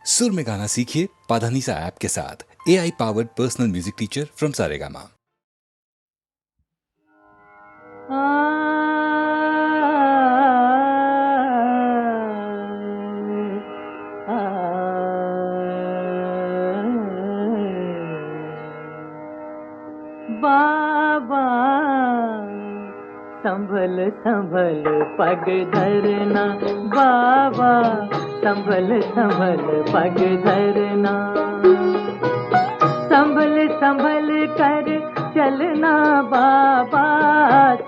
सुर में गाना सीखिए पाधानीसा ऐप के साथ। AI powered personal music teacher from Saregama. बाबा संभल संभल पग धरना, बाबा संभल संभल पग धरना, संभल संभल कर चलना बाबा,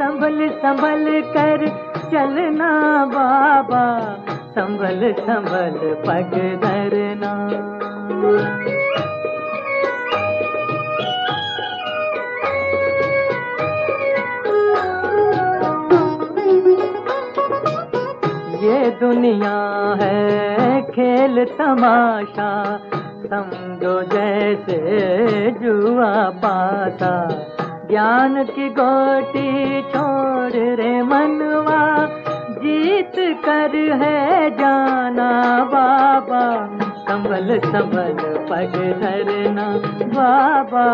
संभल संभल कर चलना बाबा, संभल संभल पग धरना। ये दुनिया है खेल तमाशा, समझो जैसे जुआ पासा, ज्ञान की गोटी छोड़ रे मनवा, जीत कर है जाना बाबा, संभल संभल पग धरना बाबा,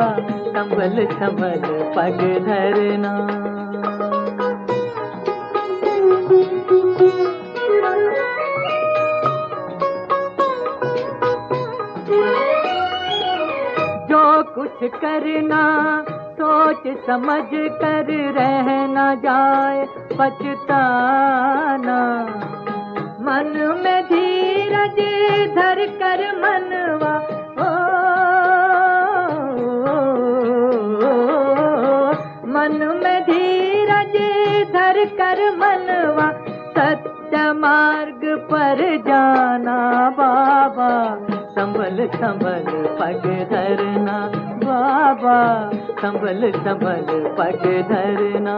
संभल संभल पग धरना। जो कुछ करना सोच समझ कर रहना, जाए पछताना, मन में धीरज धर कर मनवा, मन में धीरज धर कर मनवा, सत्य मार्ग पर जाना बाबा, संभल संभल पग धरना बाबा, संभल संभल पग धरना।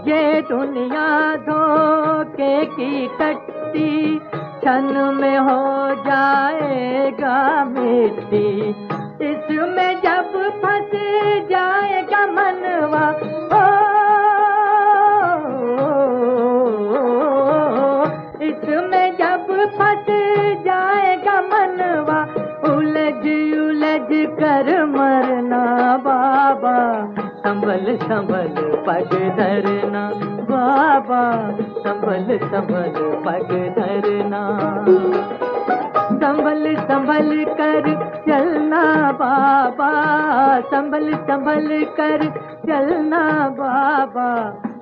ये दुनिया धोखे की कट्टी, क्षण में हो जाएगा मिट्टी, इसमें जब फंस जाएगा मनवा, इसमें जब फंस जाएगा मनवा, उलझ उलझ कर मरना बाबा, संभल संभल पग धरना बाबा, संभल संभल पग धरना, संभल संभल कर चलना बाबा, संभल संभल कर चलना बाबा,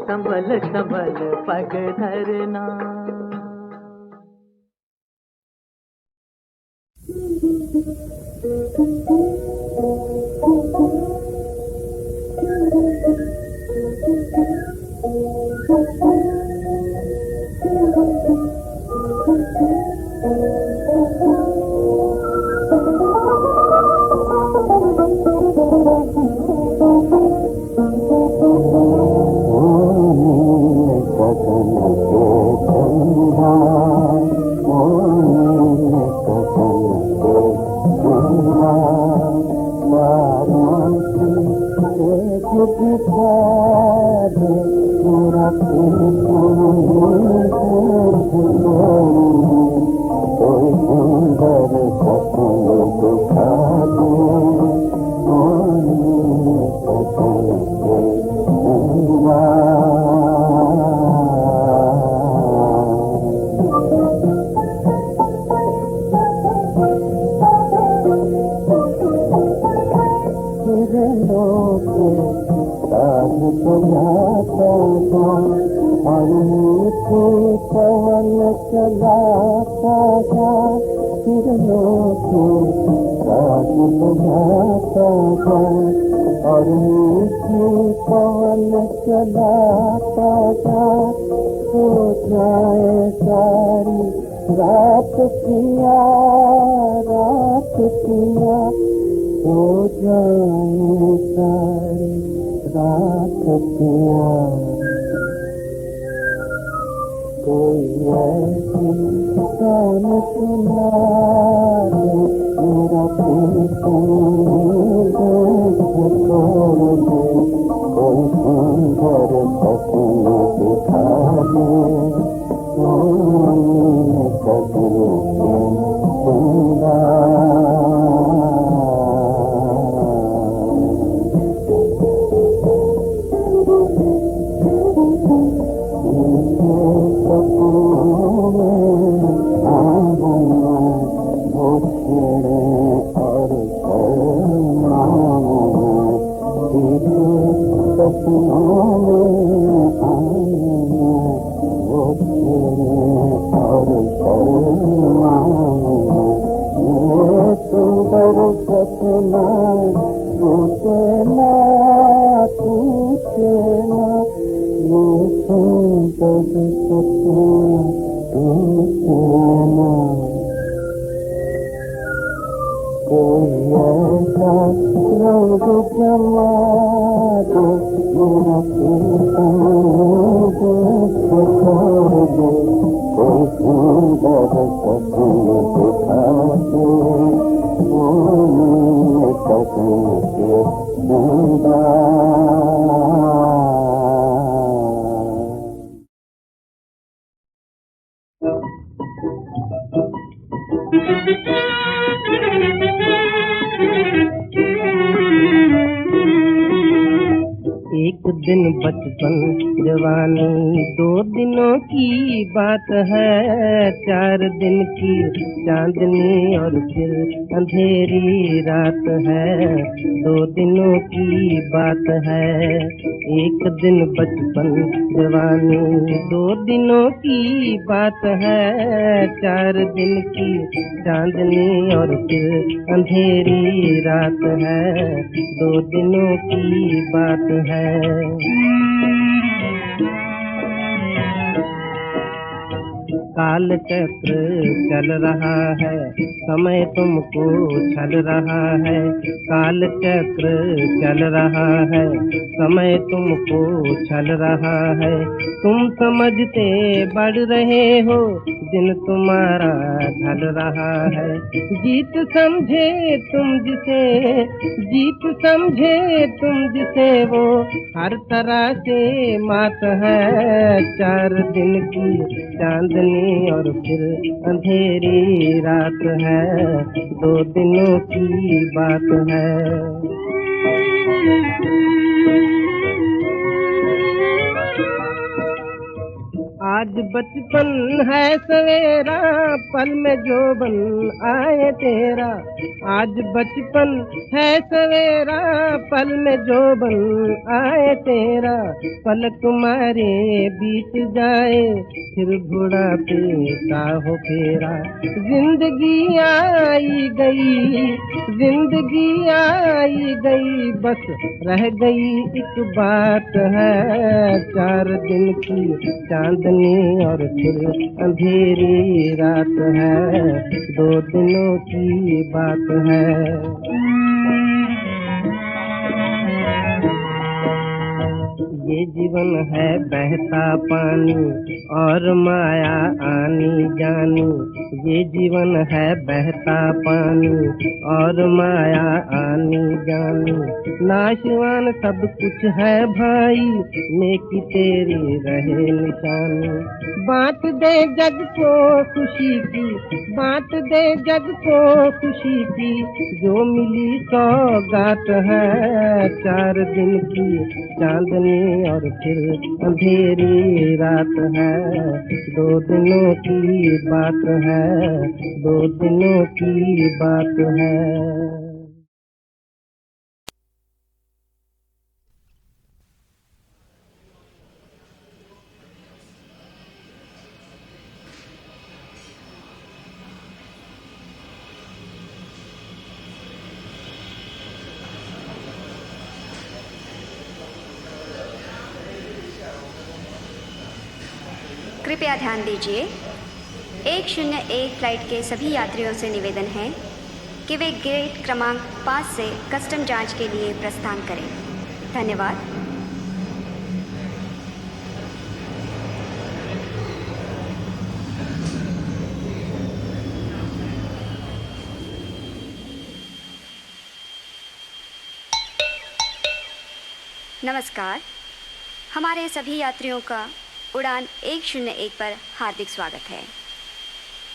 संभल संभल पग धरना। कोई ऐसी गान सुना दे, मेरा दिल को छोड़ कोई सुंदर सपने दिखा दे, कभी जिंदा। एक दिन बचपन जवानी 2 दिनों की बात है, 4 दिन की चांदनी और फिर अंधेरी रात है, 2 दिनों की बात है। एक दिन बचपन जवानी 2 दिनों की बात है, 4 दिन की चांदनी और फिर अंधेरी रात है, 2 दिनों की बात है। काल चक्र चल रहा है, समय तुमको छल रहा है, काल चक्र चल रहा है, समय तुमको छल रहा है। तुम समझते बढ़ रहे हो, दिन तुम्हारा ढल रहा है। जीत समझे तुम जिसे वो हर तरह से मात है। 4 दिन की चांदनी और फिर अंधेरी रात है, 2 दिनों की बात है। आज बचपन है सवेरा, पल में जोबन आए तेरा। आज बचपन है सवेरा, पल में जोबन आए तेरा। पल तुम्हारे बीत जाए, फिर बुढ़ापे का हो फेरा। जिंदगी आई गई, बस रह गई एक बात है। 4 दिन की चांदनी और फिर अंधेरी रात है, 2 दिनों की बात है। ये जीवन है बहता पानी और माया आनी जानी। ये जीवन है बहता पानी और माया आनी जानी। नाशवान सब कुछ है भाई, नेकी तेरी रहे निशानी। बांट दे जग को खुशी की, बांट दे जग को खुशी की, जो मिली सौगात है। 4 दिन की चांदनी और फिर अंधेरी रात है, 2 दिनों की बात है, 2 दिनों की बात है। कृपया ध्यान दीजिए, 101 फ्लाइट के सभी यात्रियों से निवेदन है कि वे गेट क्रमांक 5 से कस्टम जांच के लिए प्रस्थान करें। धन्यवाद। नमस्कार। हमारे सभी यात्रियों का उड़ान 101 पर हार्दिक स्वागत है।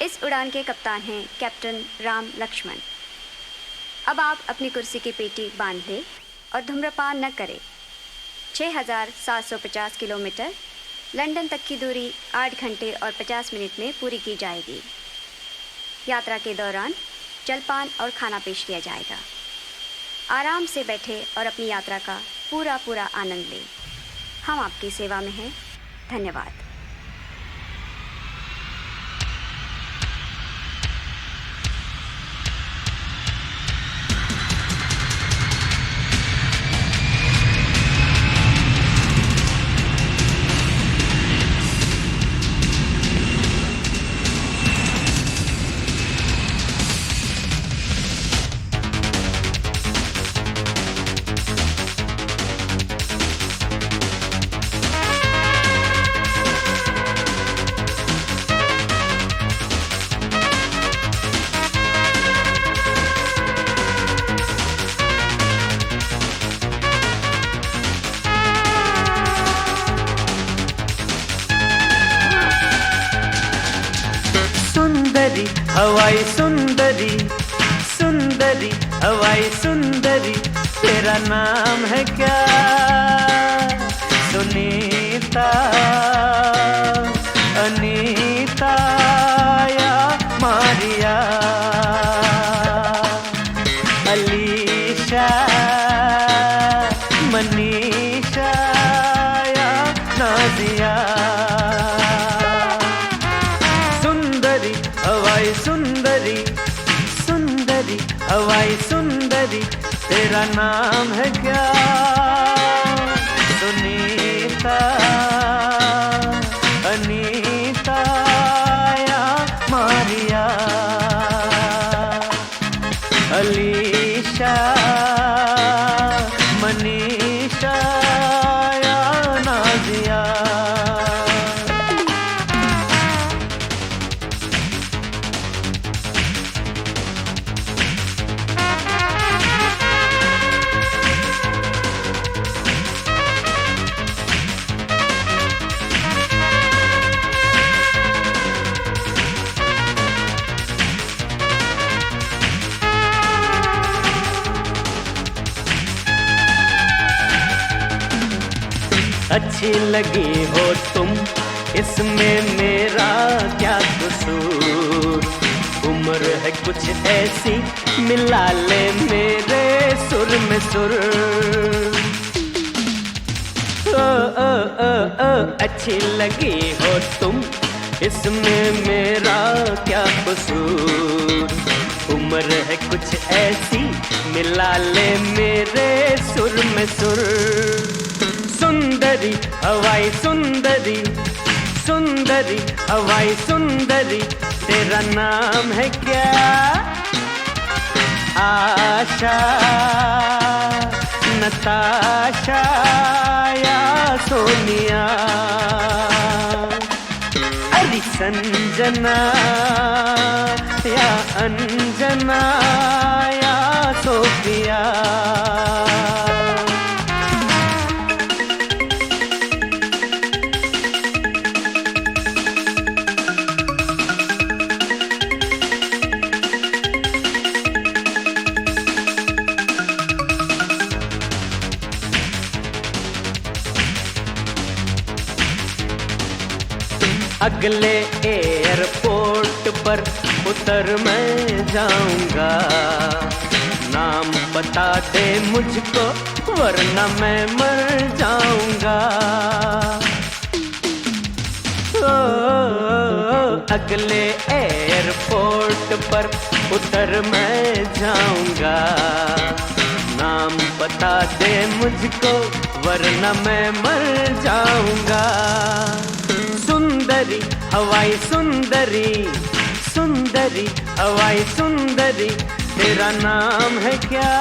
इस उड़ान के कप्तान हैं कैप्टन राम लक्ष्मण। अब आप अपनी कुर्सी की पेटी बांध लें और धूम्रपान न करें। 6,750 किलोमीटर लंदन तक की दूरी 8 घंटे और 50 मिनट में पूरी की जाएगी। यात्रा के दौरान जलपान और खाना पेश किया जाएगा। आराम से बैठे और अपनी यात्रा का पूरा आनंद लें। हम आपकी सेवा में हैं। धन्यवाद। सुंदरी हवाई सुंदरी, सुंदरी हवाई सुंदरी, तेरा नाम है क्या? सुनीता, अनीता या मारिया, अलीशा, मनीषा या नाजिया। हवाई सुंदरी, सुंदरी हवाई सुंदरी, तेरा नाम है क्या? सुनीता, अनीता या मारिया, अलीशा, मनीषा या नाजिया। अच्छी लगी हो तुम, इसमें मेरा क्या कसूर? उम्र है कुछ ऐसी, मिला ले मेरे सुर में सुर। अच्छी लगी हो तुम, इसमें मेरा क्या कसूर? उम्र है कुछ ऐसी, मिला ले मेरे सुर में सुर। सुंदरी हवाई सुंदरी, सुंदरी हवाई सुंदरी, तेरा नाम है क्या? आशा, नताशा या सोनिया, अरे संजना या अंजना या सोफिया। अगले एयरपोर्ट पर उतर मैं जाऊंगा, नाम बता दे मुझको वरना मैं मर जाऊंगा। अगले एयरपोर्ट पर उतर मैं जाऊंगा, नाम बता दे मुझको वरना मैं मर जाऊंगा। सुंदरी हवाई सुंदरी, सुंदरी हवाई सुंदरी, तेरा नाम है क्या?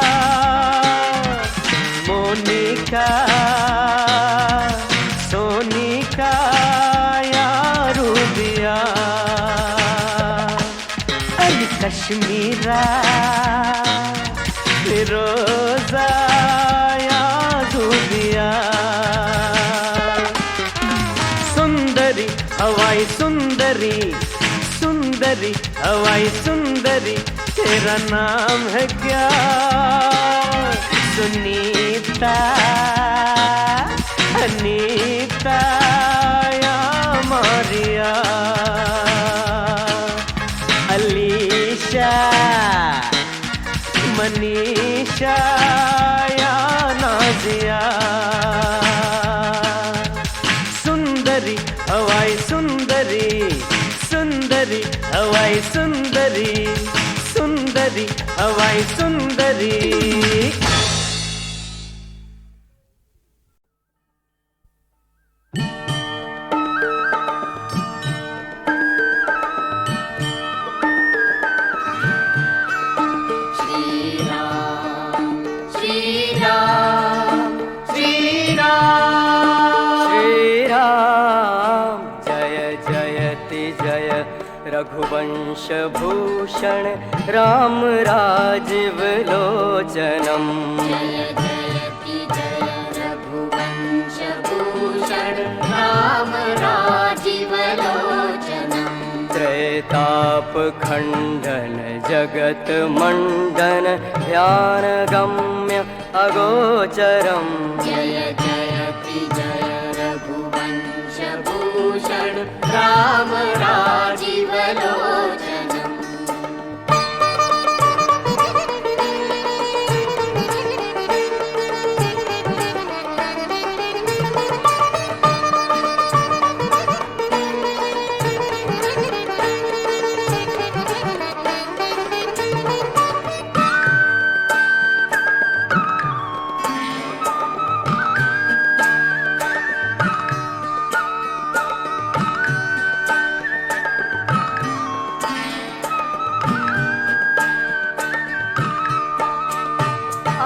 मोनिका, सोनिका या रूबिया, अली कश्मीरा, फिरोजा या दूबिया। सुंदरी सुंदरी हवाई सुंदरी तेरा नाम है क्या? सुनीता अनीता या मारिया अलीशा मनीषा या नाजिया सुंदरी हवाई सुंदरी सुंदरी हवाई सुंदरी सुंदरी हवाई सुंदरी रघुवंश भूषण राम राजीव लोचनम जय जयति जय रघुवंश भूषण राम राजीव लोचनम त्रैताप खंडन जगत मंडन ध्यान गम्य अगोचरम जय जयति जय रघुवंश भूषण राम राजीव लोचनम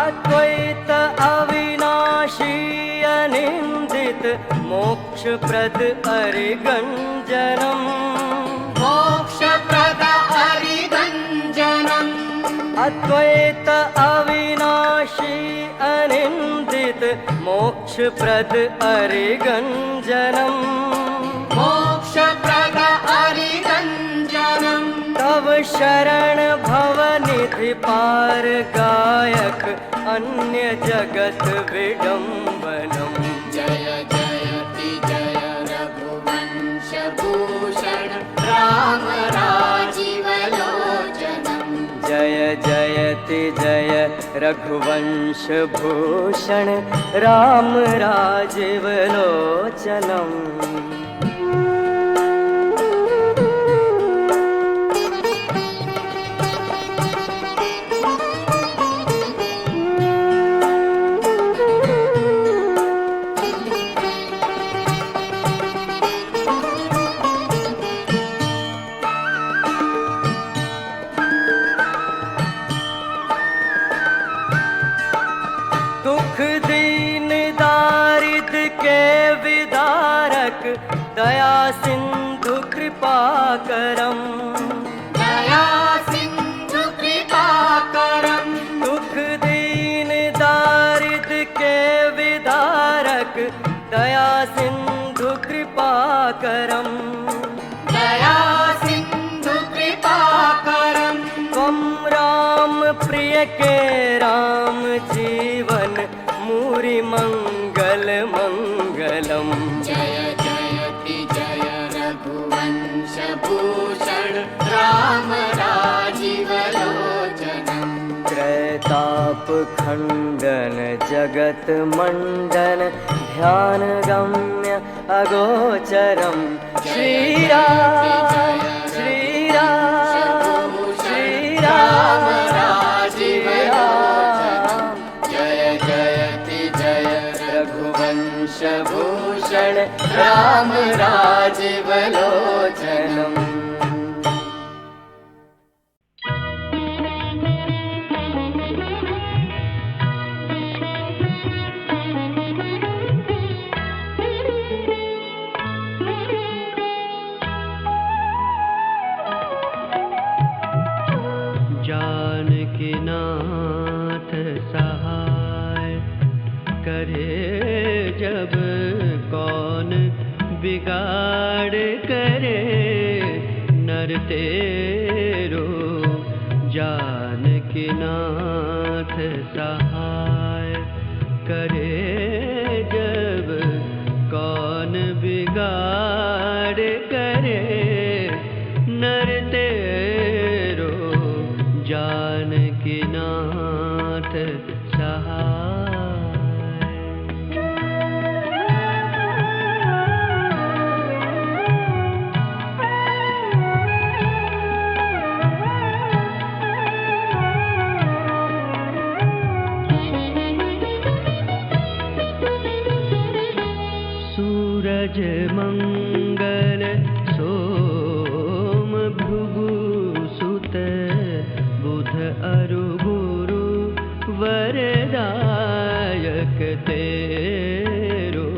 अद्वैत अविनाशी अनिंदित मोक्ष प्रद अरिगंजनम मोक्ष प्रद हरिगंजनम अद्वैत अविनाशी अनिंदित मोक्ष प्रद अरिगंजनम मोक्ष प्रद हरिगंजनम तव शरण भवनिधि पार गायक अन्य जगत विडंबनम जय जयति जय रघुवंश भूषण राम राजीव लोचनम जय जयति जय रघुवंश भूषण राम राजीव लोचनम दुख दीन दारिद्र के विदारक दया सिंधु कृपा करम दया सिंधु कृपा करम दुख दीन दारिद्र के विदारक दया सिंधु कृपा करम दया सिंधु कृपा करम त्वं राम प्रिय के राम जीवन मूरि मंगल मंगलम जय जयति जय रघुवंश भूषण राम राजीव लोचनम त्रैताप खंडन जगत मंडन ध्यान गम्य अगोचरम श्री राम श्री राम श्री राम राजीव लोचनम जय जयति जय रघुवंश भूषण राम राजीव लोचनम जानकी नाथ सहाय करे जब कौन बिगाड़ करे नर तेरो जानकी नाथ सहाय करे जब कौन बिगाड़ करे नर तेरो जानकी नाथ सहाय। सूरज मंगल सोम भृगु सुत बुध अरु गुरु वरदायक तेरो।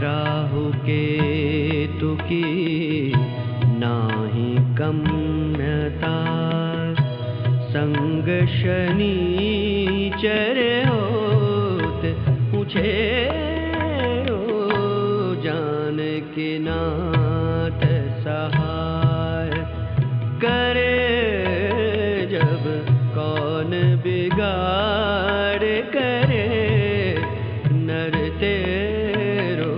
राहु केतु की नाही कम्यता संग शनीचर होत पूछे हो जानकी नाथ सहाय करे जब कौन बिगाड़ करे नर तेरो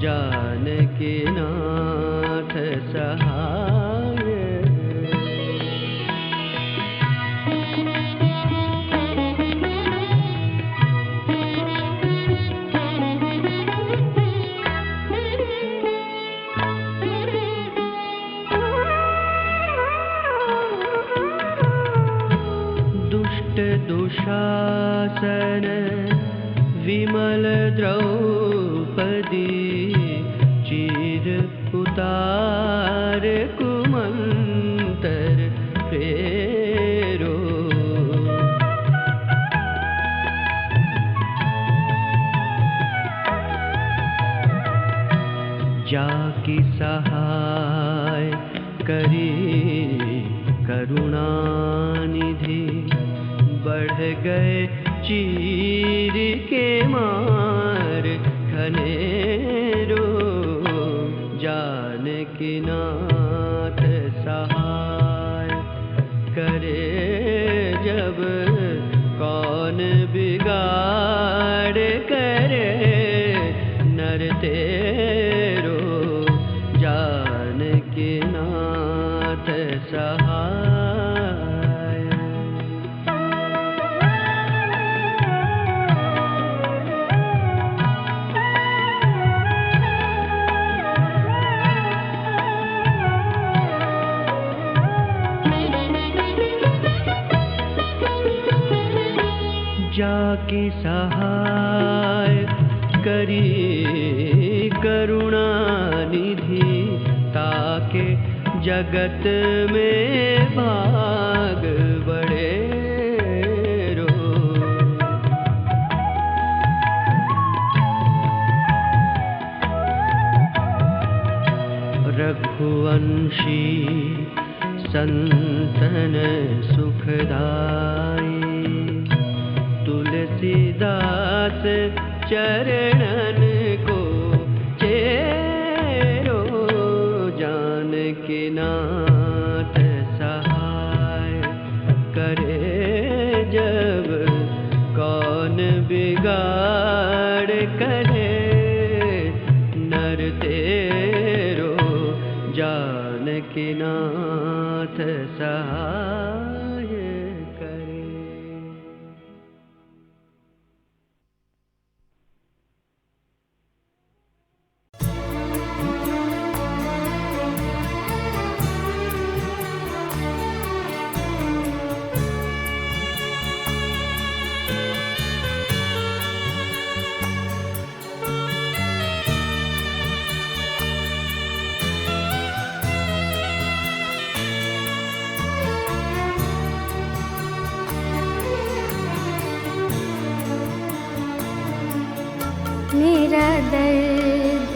जानकी नाथ सहाय। दुशासन विमल द्रौपदी चीर उतार कुमंतर फेरो। जाकी सहाय करी करुणानिधि बढ़ गए चीर के मार खनेरो जानकी नाथ सहाय करे जब कौन बिगाड़ करे नर तेरो जानकी नाथ सहाय। जाकी सहाय करी करुणानिधि ताके जगत में भाग बढ़े रो। रघुवंशी संतन सुखदाई तुलसीदास चरणन को चेरो जानकी नाथ सहाय करे जब कौन बिगाड़ करे नर तेरो जानकी नाथ सहाय करे। मेरा दर्द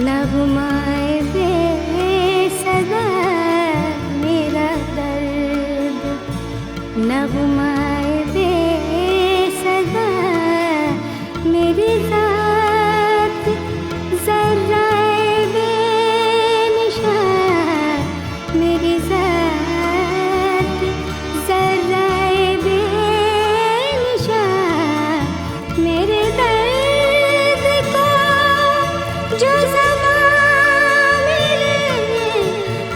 लब माए दे सदा, मेरा दर्द लब माए दे सदा। मेरी ज़ात ज़र्राए बेनिशान, मेरे दर्द को जो ज़बान मिले,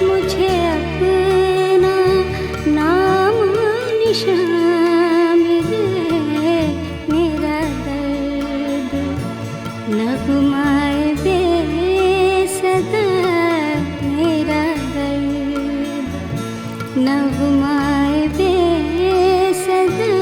मुझे अपना नाम निशान मिले। मेरा दर्द नगमाए बेसदा, मेरा दर्द नगमाए बेसदा।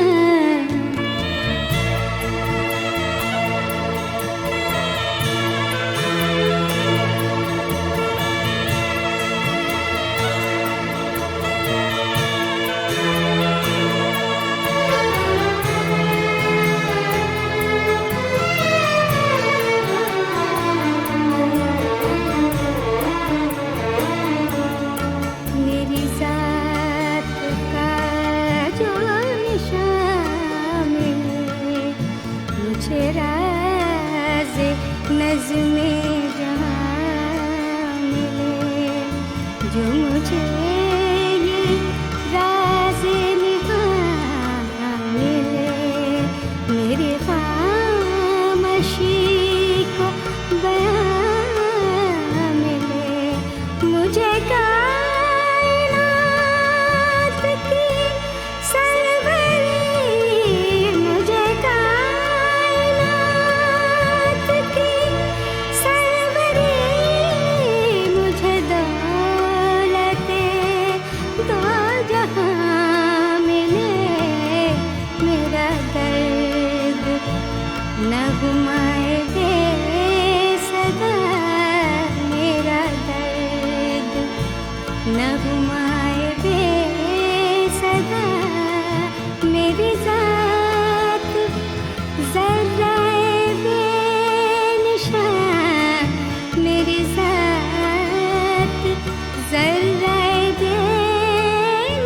मेरी ज़ात का जो निशान मिले, मुझे राज़ नज़्मे जहाँ मिले, जो मुझे ये राज़ निहाँ मिले, मेरी खामोशी को बयां मिले, मुझे कायनात की सरवरी, मुझे कायनात की सरवरी, मुझे दौलते दो जहां मिले। मेरा दर्द नगमाए बेसदा, मेरा दर्द नगमाए बेसदा। मेरी ज़ात ज़र्राए बेनिशान, मेरी ज़ात ज़र्राए बेनिशान,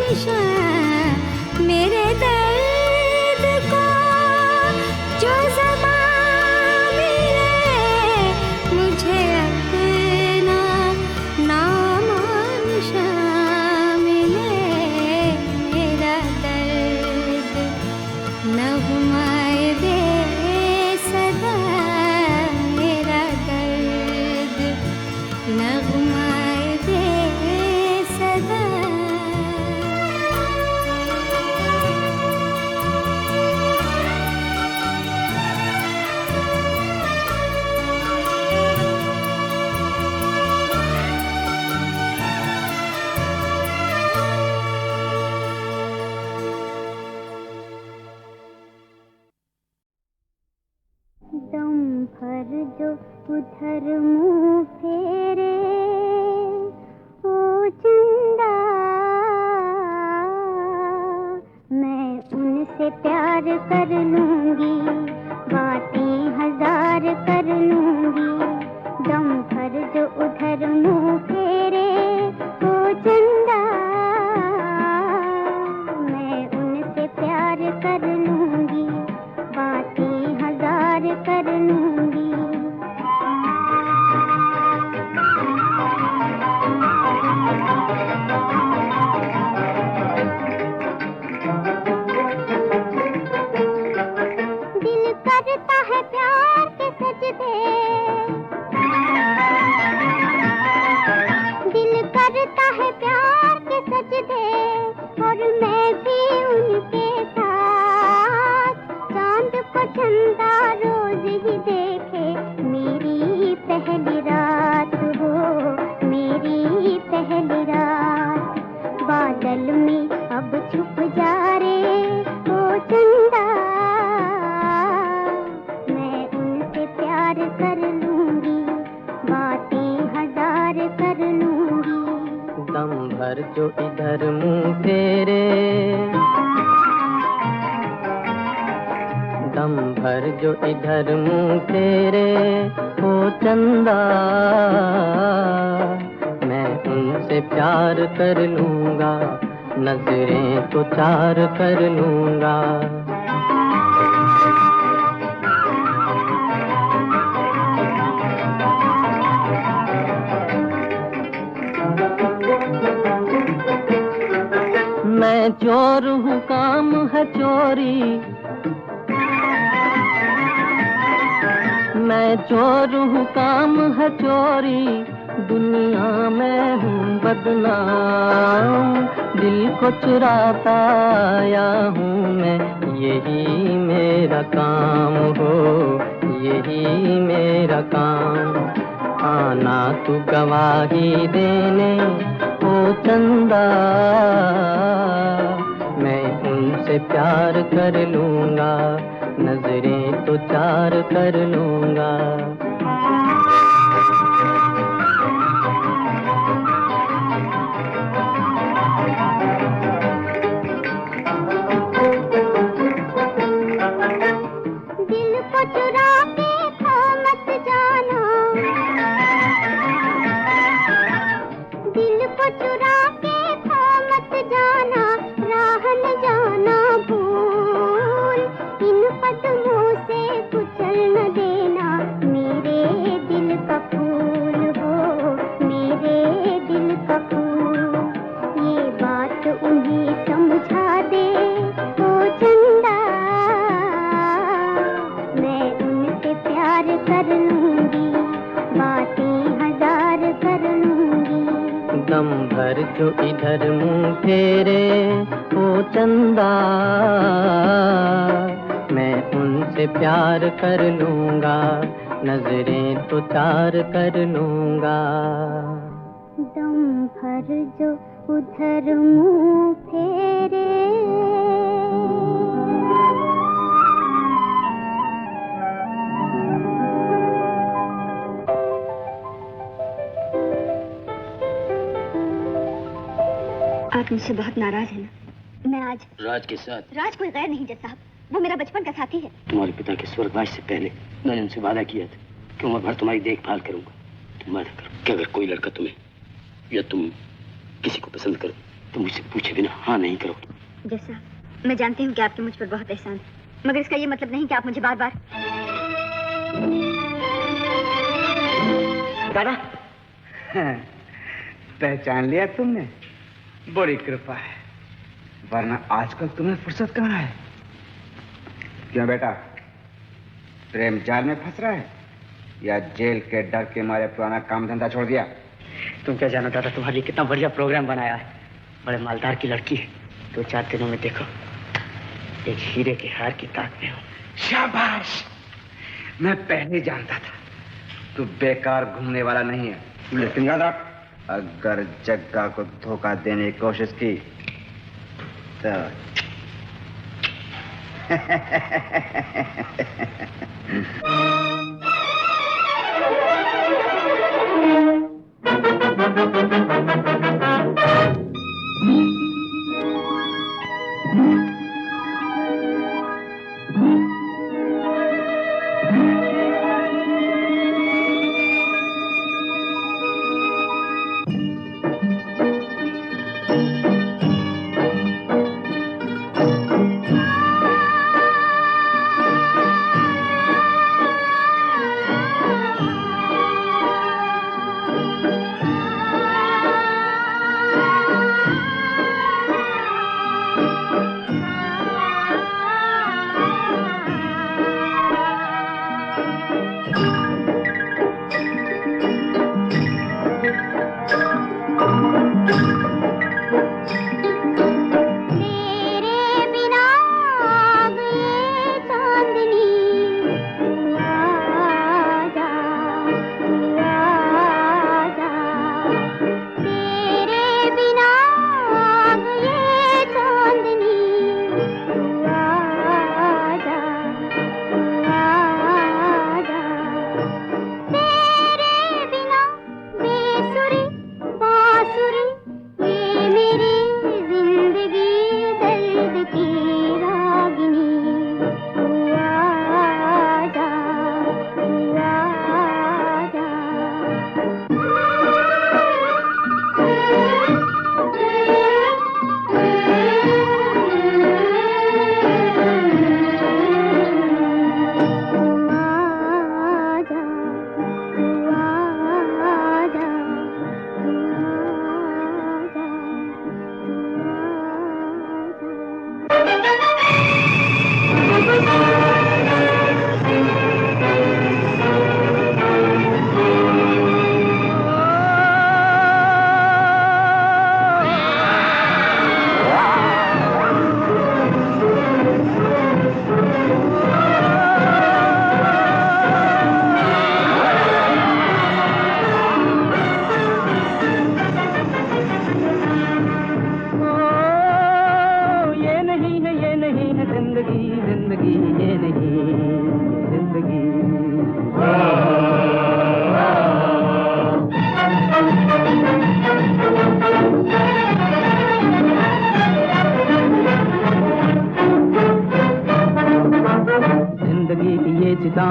मेरे दर्द को जो ज़बान मिले, मुझे अपना नाम निशान मिले। मेरा दर्द नगमाए बेसदा, मेरा दर्द नगमाए बेसदा। दम भर जो उधर मुँह फेरे, ओ चंदा, मैं उनसे प्यार कर लूँगी, बातें हजार कर लूँगी। दम भर जो उधर मुँह फेरे, ओ चंदा, मैं उनसे प्यार कर लूँगी, बातें हजार कर लूँगी। दिल करता है प्यार के सजदे, दिल करता है प्यार के सजदे, और मैं भी उनके साथ चांद को चंदा रोज ही देखे। मेरी पहली रात हो, मेरी पहली रात, बादल में अब छुप जा रे, ओ चंदा, मैं उनसे प्यार कर लूँगी, बातें हजार कर लूँगी। दम भर जो इधर मुँह फेरे, दम भर जो इधर मुँह फेरे, ओ चंदा, मैं उनसे प्यार कर लूँगा, नजरें तो चार कर लूँगा। मैं चोर हूँ काम है चोरी, मैं चोर हूँ काम है चोरी, दुनिया में हूँ बदनाम, दिल को चुराता आया हूँ मैं, यही मेरा काम हो, यही मेरा काम। आना तू गवाही देने ओ चंदा, मैं उनसे प्यार कर लूँगा, नजरें तो चार कर लूँगा। दिल को चुरा के खो मत जाना, दिल को चुरा के खो मत जाना, राह न जाना भूल, इन कदमों से कुचल न देना मेरे दिल का फूल हो, मेरे दिल का फूल। ये बात उन्हें समझा दे ओ चंदा, मैं उनसे प्यार कर लूंगी, बातें हजार कर लूंगी। दम भर जो इधर मुंह फेरे ओ चंदा, मैं उनसे प्यार कर लूँगा, नजरें तो चार कर लूँगा। दम भर जो उधर मुंह फेरे, आप मुझसे बहुत नाराज हैं ना? मैं आज राज के साथ? राज कोई गैर नहीं जज साहब, वो मेरा बचपन का साथी है। तुम्हारे पिता के स्वर्गवास से पहले मैंने उनसे वादा किया था कि उम्र भर तुम्हारी देखभाल करूंगा। तुम वादा करो कि अगर कोई लड़का तुम्हें या तुम किसी को पसंद करो तो मुझसे पूछे बिना हाँ नहीं करो। जज साहब, मैं जानती हूँ कि आपके मुझ पर बहुत एहसान है, मगर इसका ये मतलब नहीं कि आप मुझे बार बार। दादा, पहचान लिया तुमने? बड़ी कृपा है, वरना आजकल तुम्हें फुर्सत कहाँ है? क्यों बेटा, प्रेम जाल में फंस रहा है या जेल के डर के मारे पुराना काम धंधा छोड़ दिया? तुम क्या जानो दादा, तुम्हारे लिए कितना बढ़िया प्रोग्राम बनाया है। बड़े मालदार की लड़की है, 2-4 दिनों में देखो एक हीरे के हार की ताक में हो। शाबाश, मैं पहले जानता था तू बेकार घूमने वाला नहीं है। लेकिन याद रख, अगर जग्गा को धोखा देने की कोशिश की तो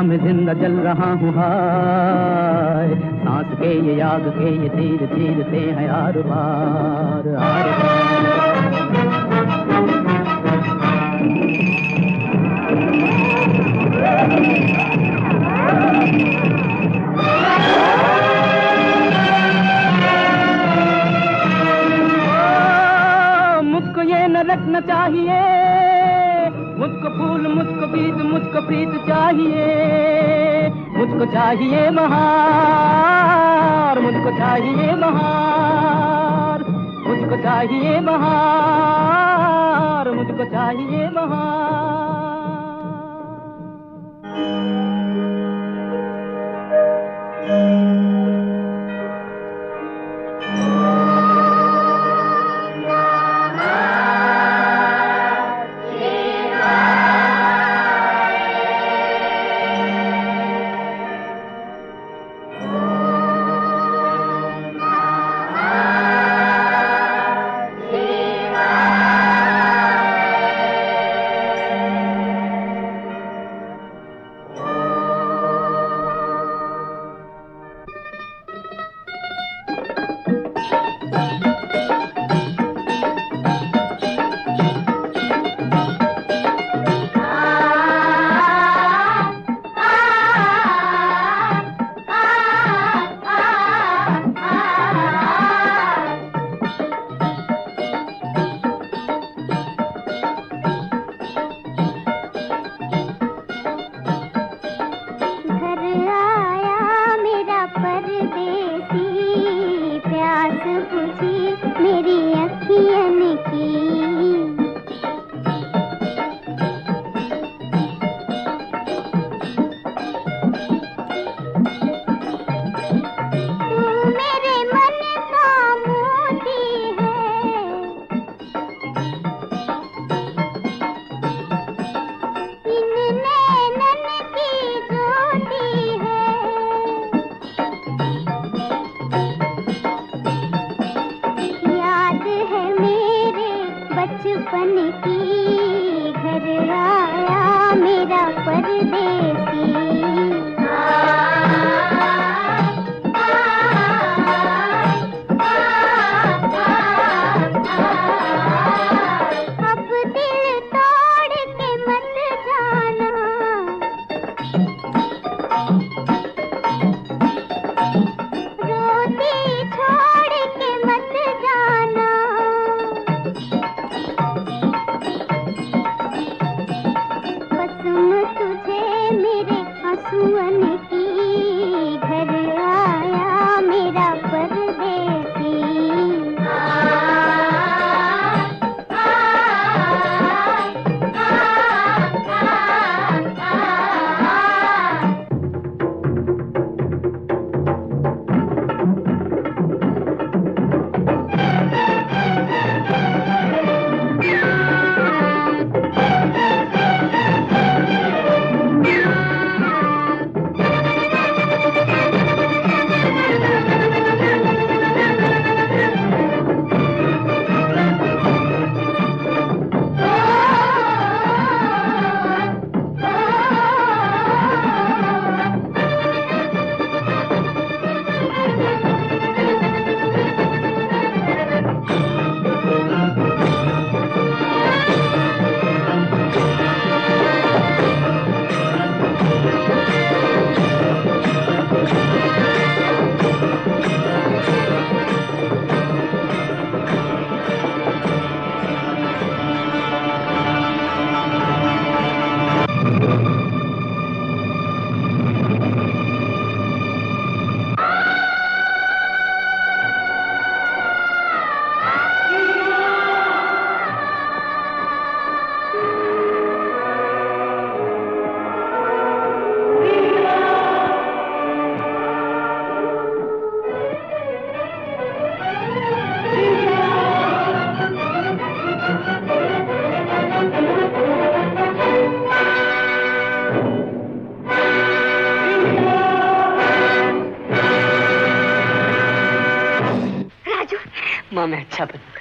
में जिंदा जल रहा हूँ हाय, सांस के ये आग के ये तीर चीरते हैं हर बार हर मुझको ये न रखना चाहिए, मुझको फूल मुझको बीज मुझको प्रीत चाहिए, मुझको चाहिए बहार, मुझको चाहिए बहार, मुझको चाहिए बहार, मुझको चाहिए बहार। माँ मैं अच्छा बनूंगा,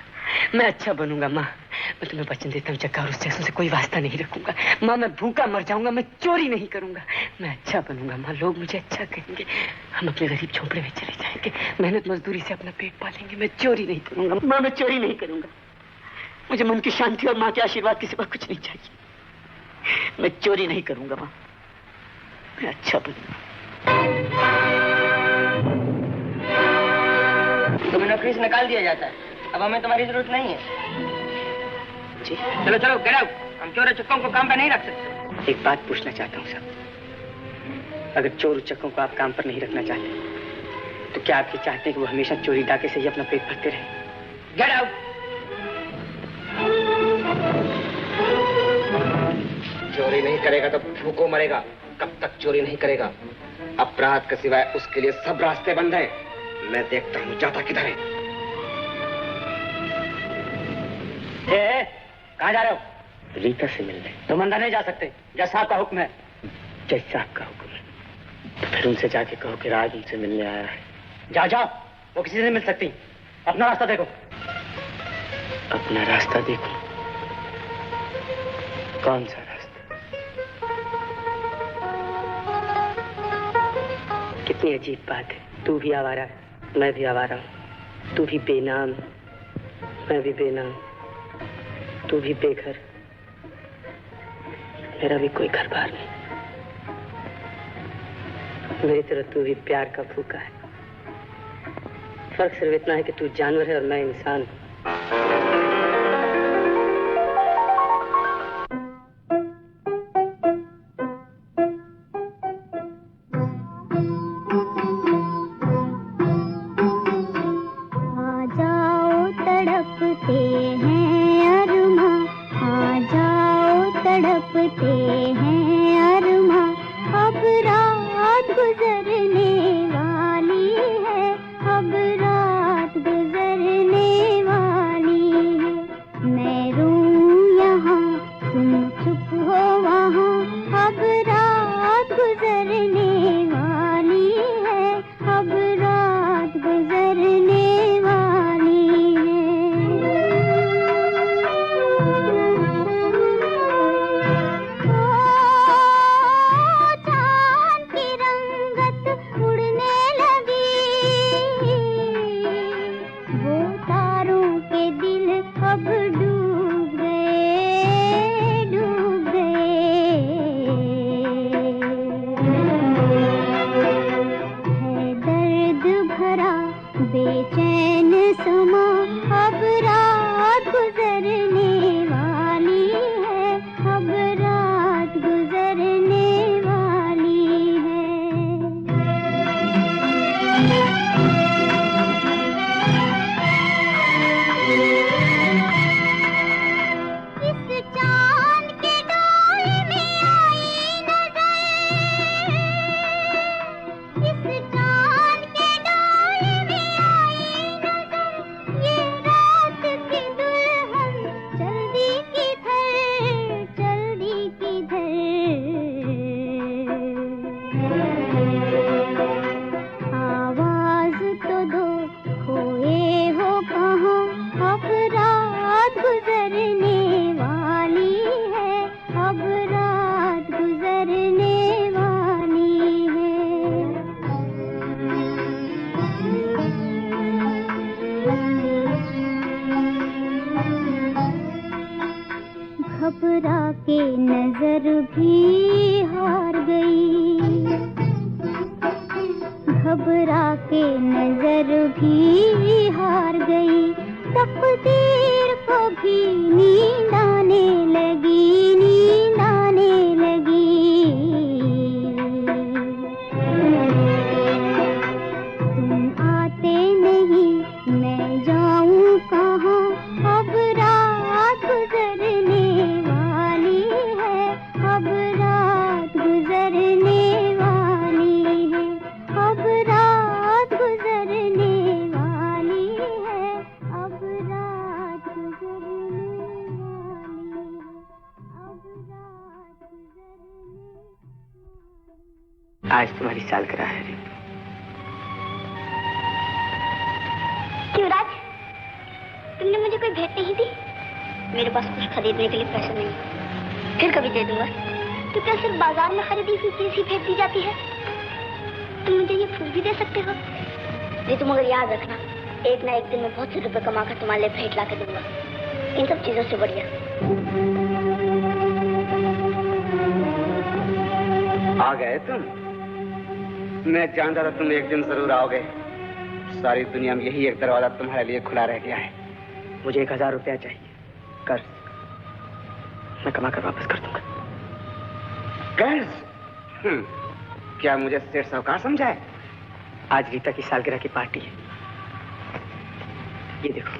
मैं अच्छा बनूंगा माँ। मैं तुम्हें वचन देता हूँ जग्गा और उस जैसों से कोई वास्ता नहीं रखूंगा। माँ मैं भूखा मर जाऊंगा, मैं चोरी नहीं करूंगा। मैं अच्छा बनूंगा माँ, लोग मुझे अच्छा कहेंगे। हम अपने गरीब झोंपड़े में चले जाएंगे, मेहनत मजदूरी से अपना पेट पालेंगे। मैं चोरी नहीं करूंगा माँ, मैं चोरी नहीं करूंगा। मुझे मन की शांति और माँ के आशीर्वाद के सिवा कुछ नहीं चाहिए। मैं चोरी नहीं करूंगा माँ, मैं अच्छा बनूंगा। तुम्हें नौकरी से निकाल दिया जाता है, अब हमें तुम्हारी जरूरत नहीं है। जी चलो चलो गेट आउट, हम चोर चक्कों को काम पे नहीं रख सकते। एक बात पूछना चाहता हूँ साहब, अगर चोर उचक्कों को आप काम पर नहीं रखना चाहते तो क्या आप ये चाहते हैं कि वो हमेशा चोरी डाके से ही अपना पेट भरते रहे? Get out. चोरी नहीं करेगा तो भूखों मरेगा। कब तक चोरी नहीं करेगा? अपराध के सिवाय उसके लिए सब रास्ते बंद हैं। मैं देखता हूँ जाता किधर है। कहाँ जा रहे हो? रीता से मिलने। तुम अंदर नहीं जा सकते, जज साहब का हुक्म है। जज साहब का हुक्म है तो फिर उनसे जाके कहो कि राज उनसे मिलने आया है। जाओ जाओ, वो किसी से नहीं मिल सकती। अपना रास्ता देखो। अपना रास्ता देखो? कौन सा रास्ता? कितनी अजीब बात है, तू भी आवारा है, मैं भी आवारा हूँ। तू भी बेनाम, मैं भी बेनाम। तू भी बेघर, मेरा भी कोई घर बार नहीं। मेरी तरह तू भी प्यार का भूखा है। फर्क सिर्फ इतना है कि तू जानवर है और मैं इंसान हूँ। आज तुम्हारी सालगिरह है। क्यों राज, तुमने मुझे कोई भेंट नहीं दी? मेरे पास कुछ खरीदने के लिए पैसे नहीं, फिर कभी दे दूंगा। तो क्या सिर्फ बाजार में खरीदी हुई चीज ही फेंक दी जाती है? तुम मुझे ये फूल भी दे सकते हो। नहीं, तुम मगर याद रखना, एक ना एक दिन मैं बहुत से रुपए कमाकर तुम्हारे लिए भेंट ला के दूंगा, इन सब चीजों से बढ़िया। आ गए तुम? मैं जानता था तुम एक दिन जरूर आओगे। सारी दुनिया में यही एक दरवाजा तुम्हारे लिए खुला रह गया है। मुझे 1000 रुपया चाहिए, कर्ज। मैं कमा कर वापस कर दूंगा। कर्ज? क्या मुझे सेठ साहूकार समझा है? आज रीता की सालगिरह की पार्टी है। ये देखो,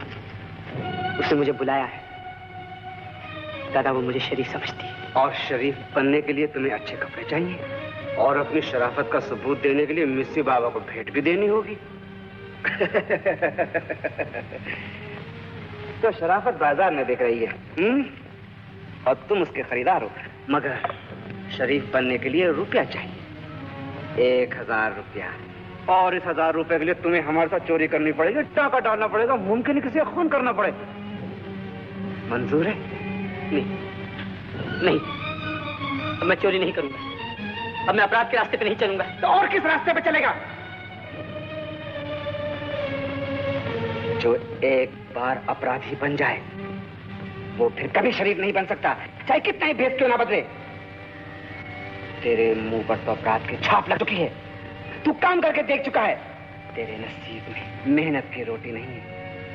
उसने मुझे बुलाया है। दादा, वो मुझे शरीफ समझती है। और शरीफ बनने के लिए तुम्हें अच्छे कपड़े चाहिए और अपनी शराफत का सबूत देने के लिए मिस्सी बाबा को भेंट भी देनी होगी। तो शराफत बाजार में बिक रही है, और तुम उसके खरीदार हो। मगर शरीफ बनने के लिए रुपया चाहिए, 1000 रुपया। और इस 1000 रुपए के लिए तुम्हें हमारे साथ चोरी करनी पड़ेगी, टाका डालना पड़ेगा, मुमकिन है किसी का खून करना पड़े। मंजूर है? नहीं नहीं, अब मैं चोरी नहीं करूंगा। अब मैं अपराध के रास्ते पे नहीं चलूंगा। तो और किस रास्ते पे चलेगा? जो एक बार अपराधी बन जाए वो फिर कभी शरीफ नहीं बन सकता, चाहे कितना ही भेद क्यों ना बदले। तेरे मुंह पर तो अपराध की छाप लग चुकी है। तू काम करके देख चुका है। तेरे नसीब में मेहनत की रोटी नहीं है।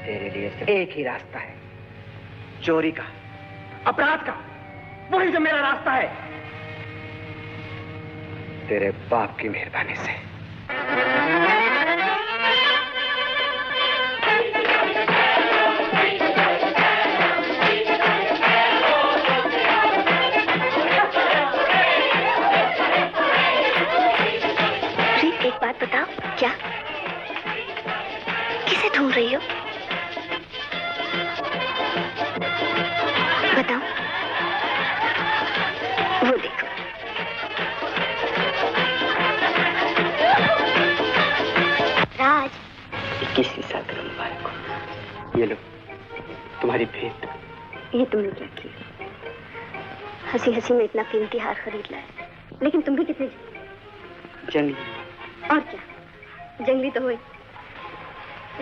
तेरे लिए सिर्फ एक ही रास्ता है, चोरी का, अपराध का। वही जो मेरा रास्ता है, तेरे बाप की मेहरबानी से। एक बात बताओ, क्या किसे ढूंढ रही हो? बताओ। वो देखो। राज, 21वीं सालगिरह मुबारक हो। ये लो तुम्हारी भेंट। ये तुमने क्या किया? हंसी हंसी में इतना कीमती हार खरीद लाया, लेकिन तुम भी कितने जंगली। और क्या, जंगली तो हुई।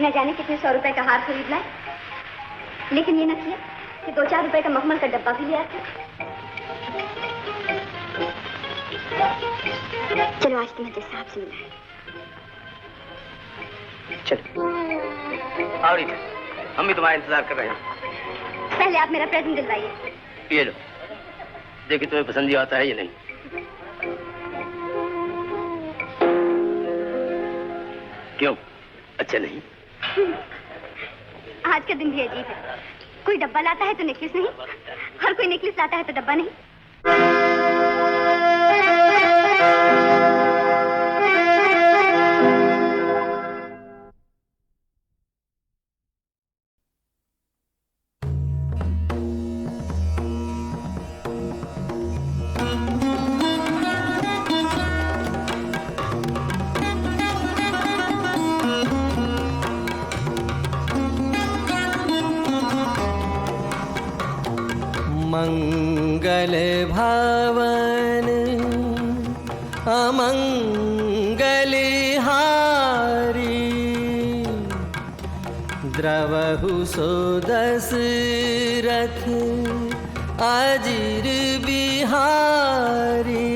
न जाने कितने 100 रुपए का हार खरीद लाए, लेकिन ये न किया कि 2-4 रुपए का मखमल का डब्बा भी लिया था। चलो, आज तुम्हें साहब से मिला है। चलो आओ रीता, हम भी तुम्हारा इंतजार कर रहे हैं। पहले आप मेरा प्रेजेंट दिलवाइए। ये लो, देखिए तुम्हें पसंद ही आता है या नहीं। क्यों, अच्छा नहीं? आज का दिन भी अजीब है। कोई डब्बा लाता है तो नेकलेस नहीं, हर कोई नेकलेस लाता है तो डब्बा नहीं। मंगल भावन अमंगल हारी, द्रवहु सो दशरथ अजिर बिहारी।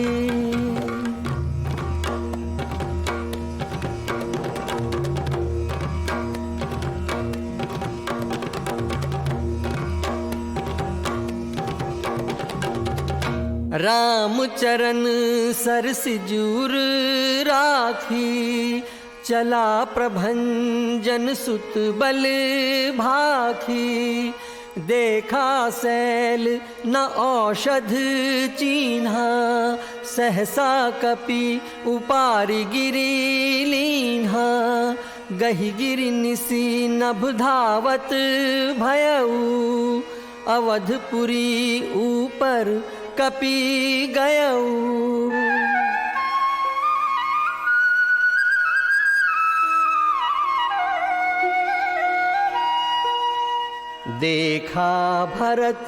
राम चरण सरसिजूर राखी, चला प्रभंजन सुत बल भाखी। देखा सैल न औषध चीन्हा, सहसा कपि उपारि गिरि लीन्हा। गहि गिरि निसि नभ धावत भयऊ, अवधपुरी ऊपर कपि गयऊ। देखा भरत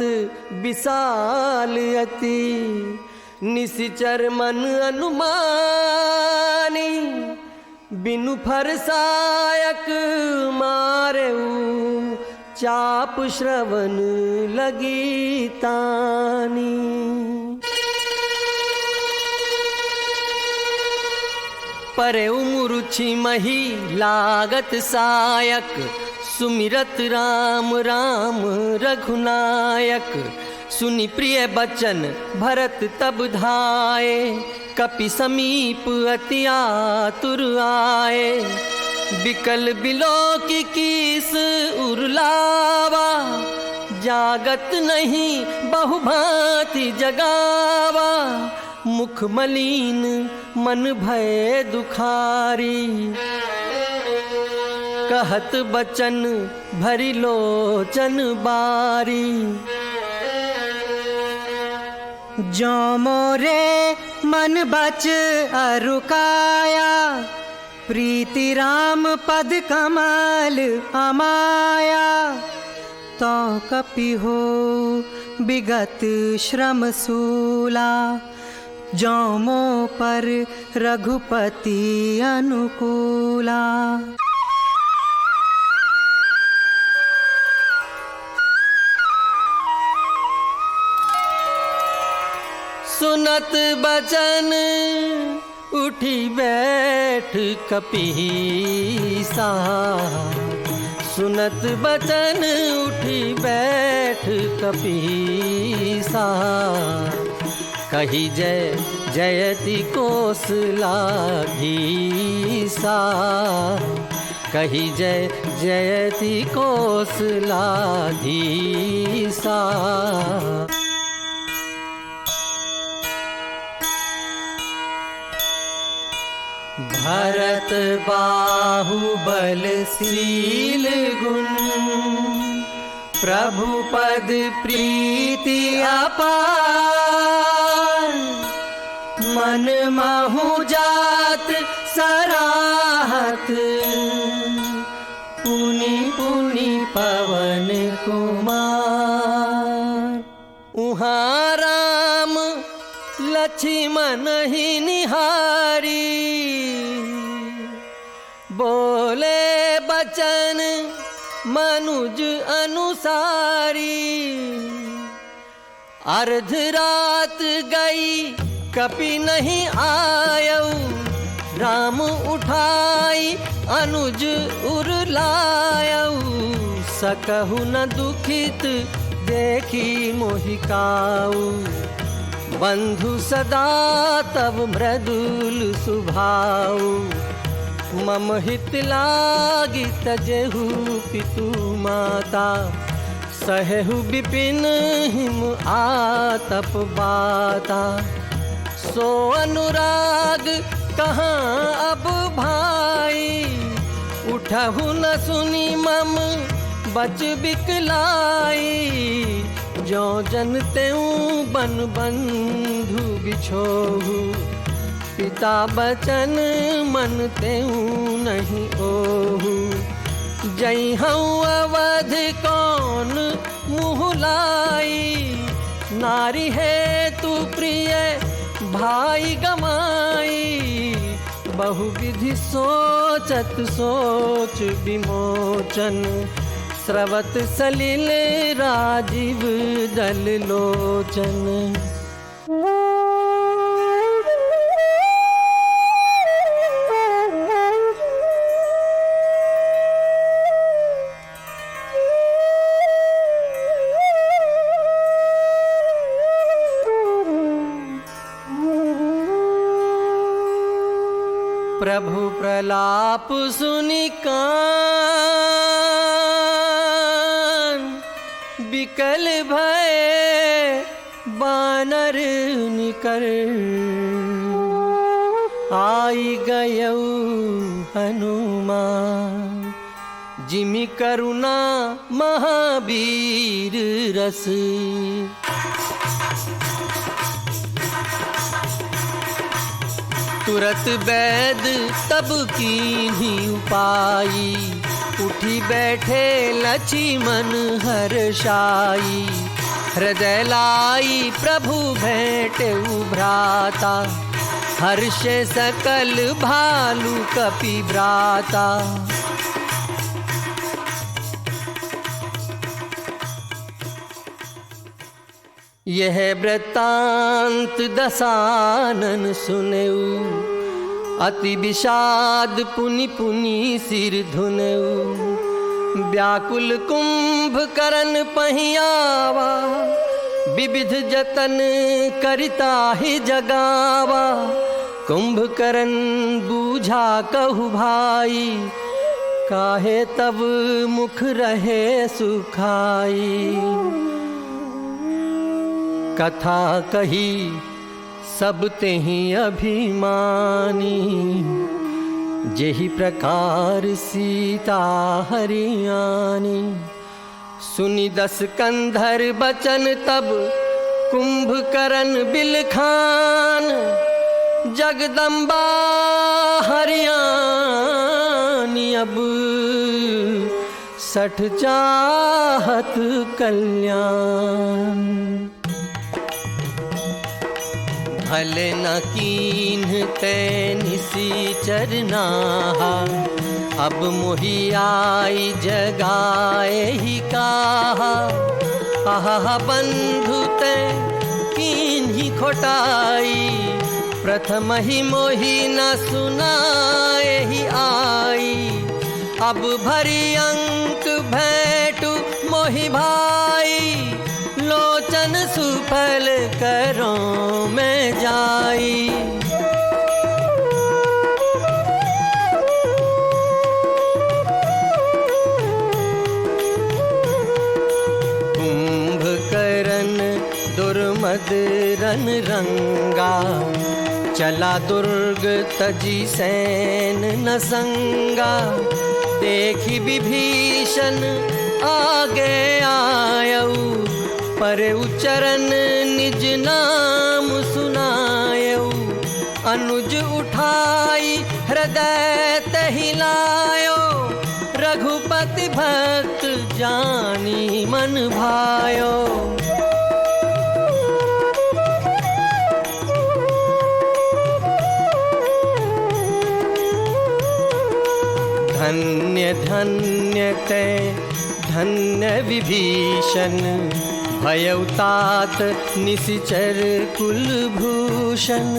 विशाल अति, निशिचर मन अनुमानी, बिनु फरसायक मारेऊ, चाप श्रवण लगी तानी। परे मुरुचि मही लागत सायक, सुमिरत राम राम रघुनायक। सुनि प्रिय बचन भरत तब धाये, कपि समीप अति आतुर आए। बिकल बिलोकी कीस उरलावा, जागत नहीं बहुभांति जगावा। मुख मलिन मन भय दुखारी, कहत बचन भरी लोचन बारी। जो मोरे मन बच अरुकाया, प्रीति राम पद कमल अमाया। तो कपि हो विगत श्रम सूला, जो मो पर रघुपति अनुकूला। सुनत बचन उठी बैठ कपीसा, सुनत बचन उठी बैठ कपीसा। कही जय जयति कौशलाधीसा, कही जय जयति कौशलाधीसा। भरत बाहुबलशील गुण, प्रभु पद प्रीति अपार। मन महु जात सराहत, पुनि पुनि पवन कुमार। उहाँ राम लक्ष्मण ही निहारी, बोले बचन मनुज अनुसारी। अर्ध रात गई कपि नहीं आयऊ, राम उठाई अनुज उरलायऊ। सकहु न दुखित देखी मोहिकाऊ, बंधु सदा तब मृदुल सुभाऊ। मम हित लागी तजेहु पितु माता, सहेहु विपिन हिम आतप बाता। सो अनुराग कहाँ अब भाई, उठहु न सुनी मम बच बिकलाई। जो जनते बन बंधु बिछोहु, पिता बचन मनते नहीं ओहु। जय हूँ अवध कौन मुँह लाई, नारी है तू प्रिय भाई गमाई। बहुविधि सोचत सोच विमोचन, स्रवत सलिल राजीव दल लोचन। प्रभु प्रलाप सुनि कान, बिकल भय बानर निकर। आई गयऊ हनुमान, जिमि करुणा महावीर रस। तुरत बैद तब कीन्ही उपाई, उठी बैठे लक्ष्मण हर्षाई। हृदय लाई प्रभु भेंटे भ्राता, हर्षे सकल भालु कपि भ्राता। यह वृत्तांत दसानन सुनेऊ, अति विषाद पुनि पुनि सिर धुनेऊ। व्याकुल कुंभ करन पहियावा, विविध जतन करिता ही जगावा। कुंभकर्ण बूझा कहु भाई, काहे तब मुख रहे सुखाई। कथा कही सब तेहि अभिमानी, जेहि प्रकार सीता हरियाणी। सुनि दस कंधर बचन तब कुंभकर्ण बिलखान, जगदम्बा हरियाणी अब सठ चाहत कल्याण। भले न कीन्ह ते निसीचर नाहा, अब मोहि आई जगाए ही काहा। आहा बंधु ते कीन्ही खोटाई, प्रथम ही मोहि न सुनाए ही आई। अब भरी अंक भेंटु मोहि भाई, लोचन सुफल करो मैं जाई। कुंभकर्ण दुर्मद रन रंगा, चला दुर्ग तजी सैन न संगा। देखी विभीषण आगे आयऊ, पर उच्चरण निज नाम सुनायऊ। अनुज उठाई हृदय तहि लायो, रघुपति भक्त जानी मन भायो। धन्य धन्य ते धन्य विभीषण, भयउ तात निशिचर कुलभूषण।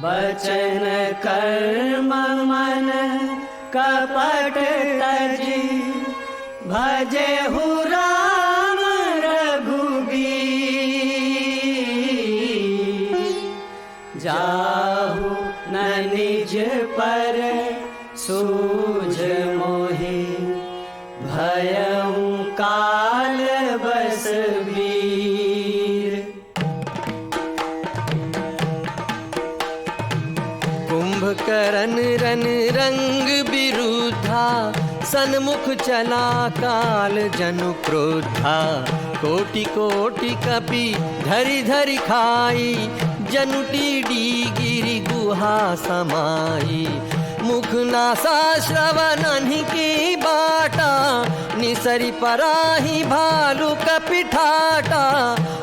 बचन कर्म मन कपट तजी, भजे हु राम रघुबीर। जाहु न निज पर सूझ मोहि, भयउ काल बस वीर। कुंभकर्ण रन रंग बिरुद्धा, सन्मुख चला काल जनु क्रोधा। कोटि कोटि कपि धरि धरि खाई, जनु टीडी गिरि गुहा समाई। मुख नासा श्रवण की बाटा, निसरि पराही भालु कपि ठाटा।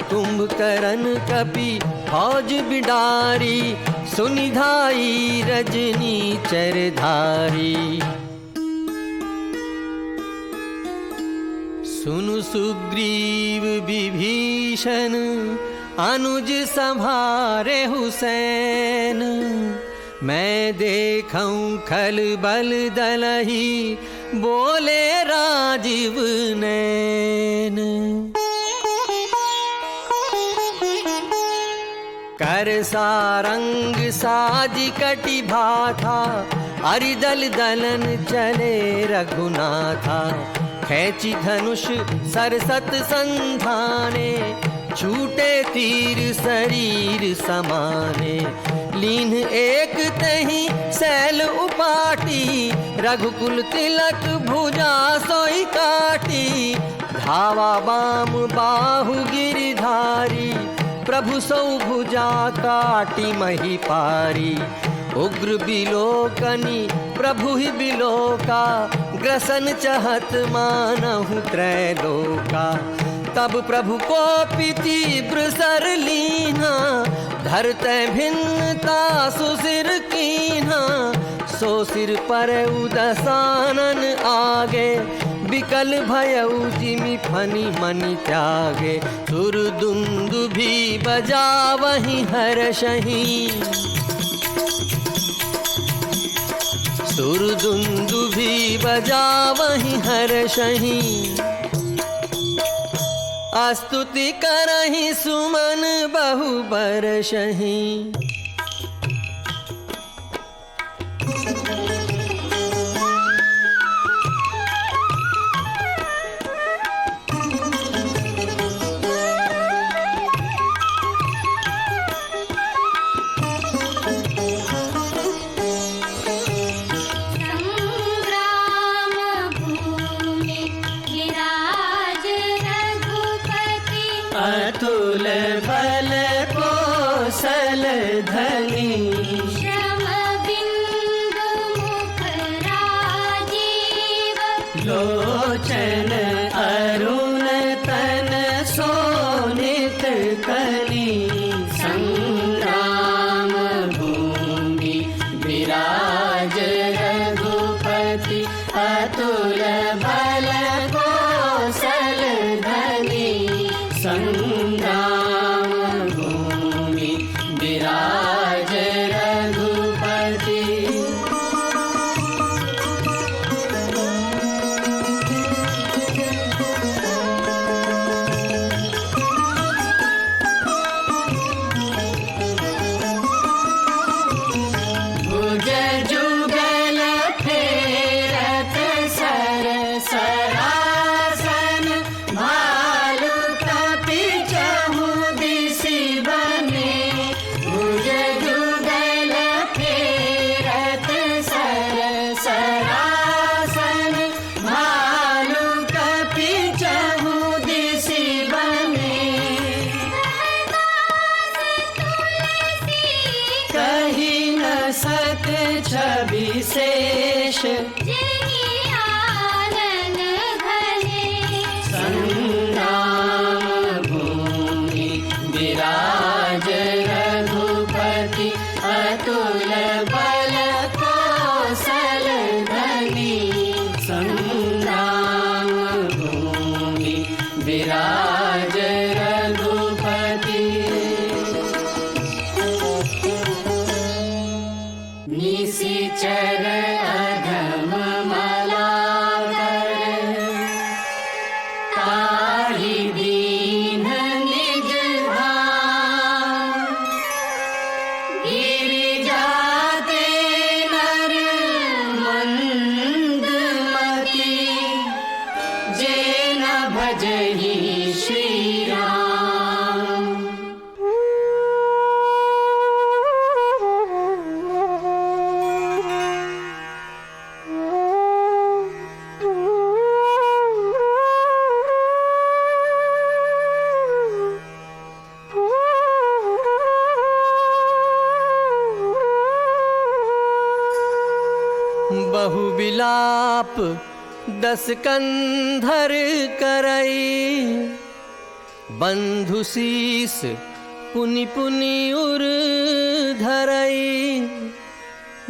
कुंभकर्ण कपि फौज बिडारी, सुनि धाई रजनी चरधारी। सुनु सुग्रीव विभीषण, अनुज संभारे हुसैन। मैं देखूं खल बल दलही, बोले राजीव नैन। कर सारंग साज कटि भाथा, अरिदल दलन चले रघुनाथा। खैची धनुष सरसत संधाने, छूटे तीर शरीर समाने। लीन एक तही सैल उपाटी, रघुकुल तिलक भुजा सोई काटी। धावा बाम बाहु गिरिधारी, प्रभु सौ भुजा काटी मही पारी। उग्र बिलोकनी प्रभु ही बिलोका, ग्रसन चहत मानहु त्रैलोका। तब प्रभु को तीव्र सर लीना, धरते भिन्नता सुसिर कीना। सो सिर पर उदसानन आगे, विकल भयउ जिमि फनि मनि त्यागे। सुर दुंदुभि बजावहि हर्षहि, सुर दुंदुभि बजावहि हर्षहि। स्तुति करहि सुमन बहु बरषहि। अतुल बल कौशल धनी, श्रम बिंदु मुख राजीव। लोचन अरुण तन सोनित कली। संग्राम भूमि विराज रघुपति, अतुल बल कौशल धनी। संग्राम भूमि विराज रघुपति। भुज जुगल फेरत सर सरासन, भालु कपि चहु दिसि बने। भुज जुगल फेरत सर सरासन, भालु कपि चहु दिसि बने। कही न सक छवि शेष, आनन घने। संग्राम भूमि विराज रघुपति, अतुल बल कौशल धनी। संग्राम भूमि विराज रघुपति। निशिचर अधम मलाकर, ताहि दीन निज भाव। गिरिजाते नर मंदमति, जे न भजहि श्री राम। बहु विलाप दस कंधर करई, बंधु शीस पुनि पुनि उर धरई।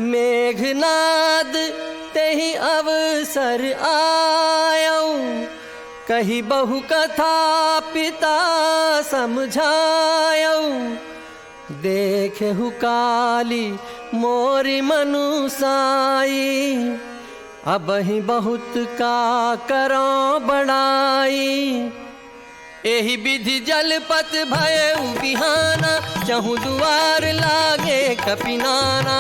मेघनाद तेहि अवसर आयो, कही बहु कथा पिता समझायो। देखहु काली मोरि मनुसाई, अबहि बहुत का करो बड़ाई। एहि विधि जलपत भयउ बिहाना, चहु दुआर लागे कपिनाना।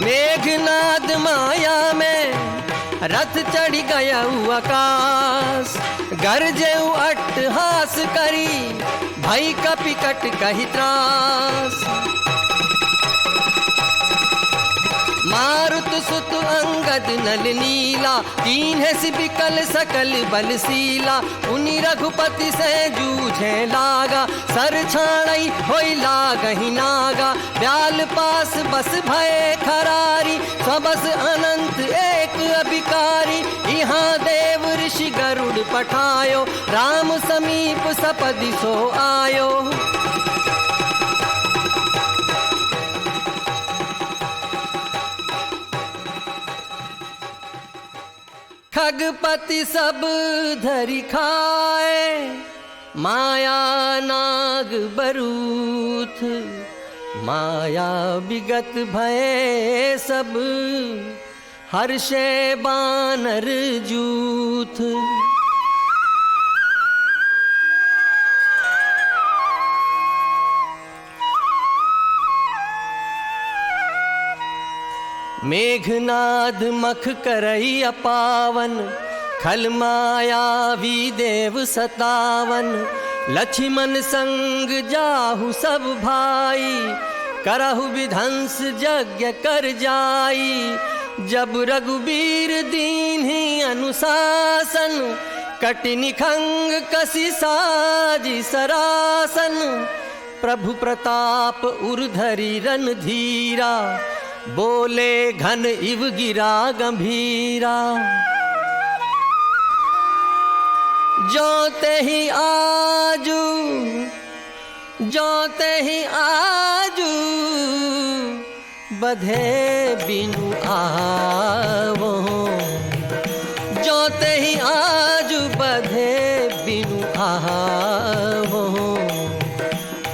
मेघनाद माया में रथ चढ़ गया आकाश, गरजेऊ अट्टहास करी, भई कपि कट कहि त्रास। मारुत सुत अंगद नल नीला, तीन है सिबिकल सकल बलशीला। उनी रघुपति से जूझे लागा, सर छाणई होई लागहि नागा। ब्याल पास बस भय खरारी, सबस अनंत एक अभिकारी। यहाँ देव ऋषि गरुड़ पठायो, राम समीप सपदि सो आयो। खगपति सब धरि खाए, माया नाग बरूथ। माया विगत भय सब, हर्षे बानर जूथ। मेघनाद मख करई अपावन, खल मायावी देव सतावन। लक्ष्मण संग जाहु सब भाई, करहु विध्वंस यज्ञ कर जाई। जब रघुबीर दीन्हि अनुशासन, कटि निखंग कसी साजी सरासन। प्रभु प्रताप उर्धरि रणधीरा, बोले घन इव गिरा गंभीरा। जोते ही आजू, जोते ही आजू, बधे बिनु आवो। जोते ही आजू बधे बिनु आवो।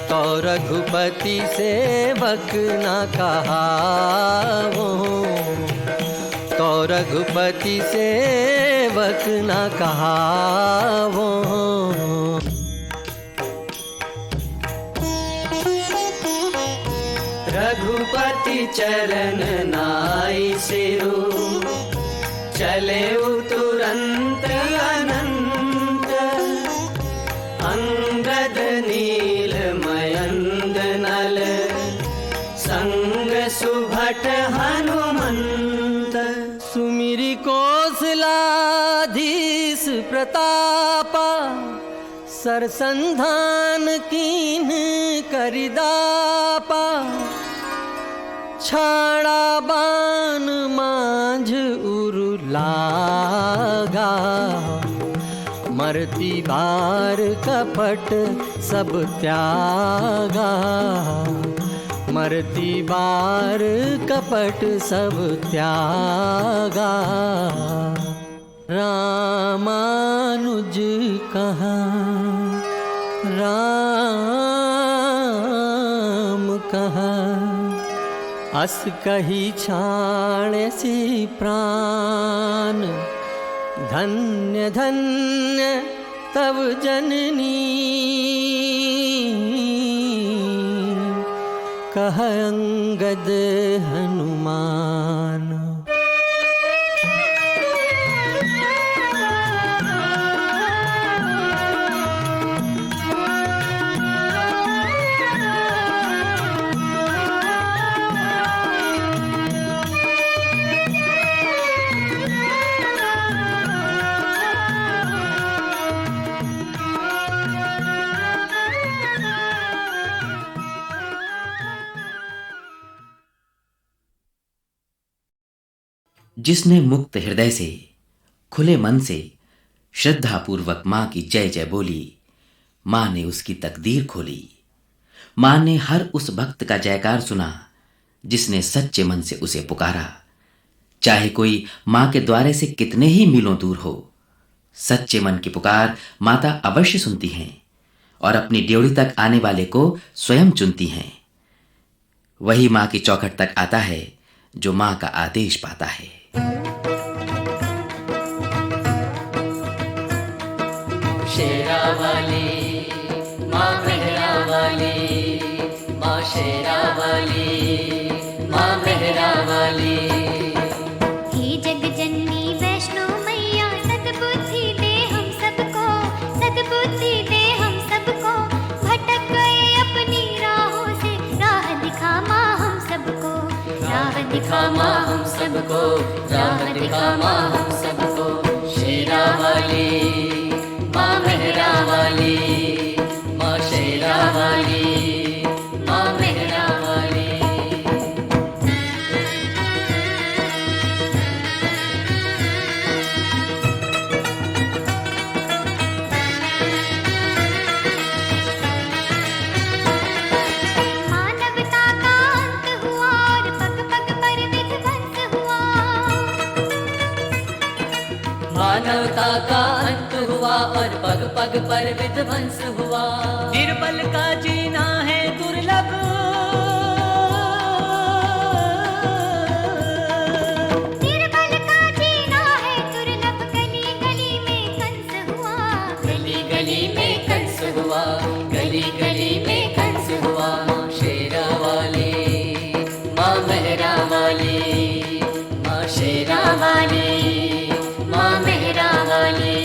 तो रघुपति सेवक न कहावो। तो रघुपति सेवक न कहावो। रघुपति चरण नाई सिरु, चले तुरंत अनंत। अंगद नील मयंद नल, संग सुभट हनुमंत। सुमिरि कौशलाधीश प्रतापा, सरसंधान कीन करिदापा। छाड़ा बान मांझ उरु लागा, मरती बार कपट सब त्यागा। मरती बार कपट सब त्यागा। रामानुज कहा, राम कहा। अस कही छाणे सी प्राण, धन्य धन्य तव जननी। कह अंगद हनुमान। जिसने मुक्त हृदय से, खुले मन से, श्रद्धापूर्वक मां की जय जय बोली, मां ने उसकी तकदीर खोली। मां ने हर उस भक्त का जयकार सुना जिसने सच्चे मन से उसे पुकारा। चाहे कोई मां के द्वारे से कितने ही मीलों दूर हो, सच्चे मन की पुकार माता अवश्य सुनती हैं और अपनी ड्योढ़ी तक आने वाले को स्वयं चुनती हैं। वही मां की चौखट तक आता है जो मां का आदेश पाता है। शेरा वाली माँ मेहरा वाली, माँ शेरा वाली माँ मेहरा वाली। हे जग जननी वैष्णो मैया, सद्बुद्धि दे हम सबको, सद्बुद्धि दे हम सबको। भटक गए अपनी राहों से, राह दिखा माँ हम सबको, राह दिखा माँ माँ हम सबको, राह दिखा माँ हम सबको। शेरा वाली माँ मेहरा वाली, माँ शेरा वाली माँ मेहरा वाली। मानवता का अंत हुआ और पग पग पर विध्वंस हुआ। मानवता का अंत हुआ और पग पग पर विध्वंस हुआ। निर्बल का जीना है दुर्लभ, निर्बल का जीना है दुर्लभ। गली गली में कंस हुआ, गली गली में कंस हुआ, गली गली में कंस हुआ। माँ शेरा वाली माँ मेहरा वाली, माँ शेरा वाली माँ मेहरा वाली।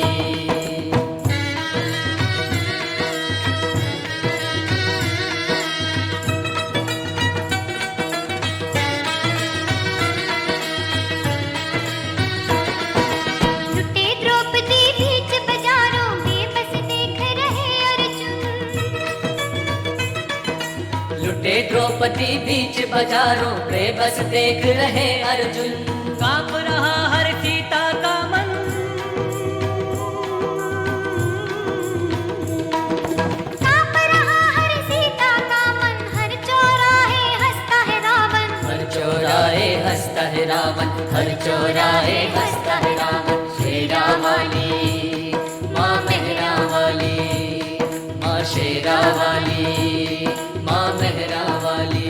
लुटे द्रौपदी बीच बाजारों में बस देख रहे अर्जुन। लुटे द्रौपदी बीच बाजारों पे बस देख रहे अर्जुन। कांप रहा हर सीता का मन, कांप रहा हर सीता का मन। हर चौराहे हंसता है रावण, हर चौराहे हंसता है रावण, हर चौराहे हंसता है रावण। शेरा वाली माँ मेहरा वाली, माँ शेरा वाली माँ मेहरा वाली।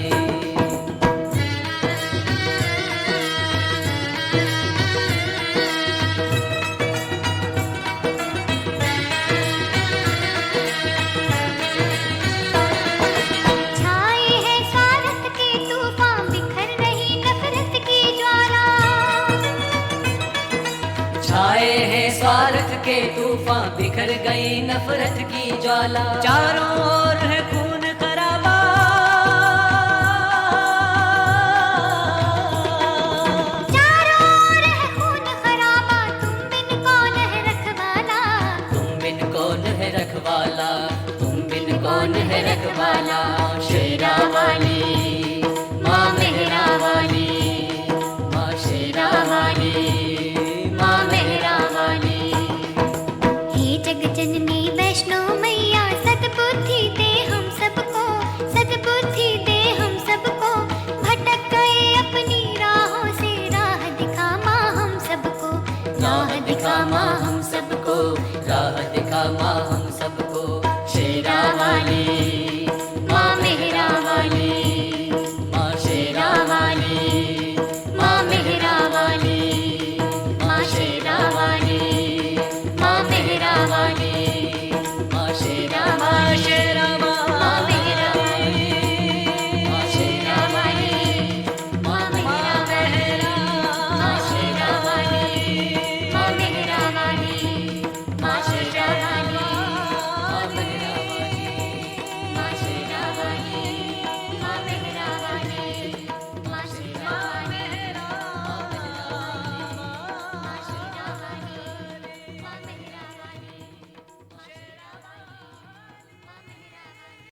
छाए हैं स्वार्थ के तूफान, बिखर रही नफरत की ज्वाला। छाए हैं स्वार्थ के तूफान, बिखर गई नफरत की ज्वाला। चारों ओर है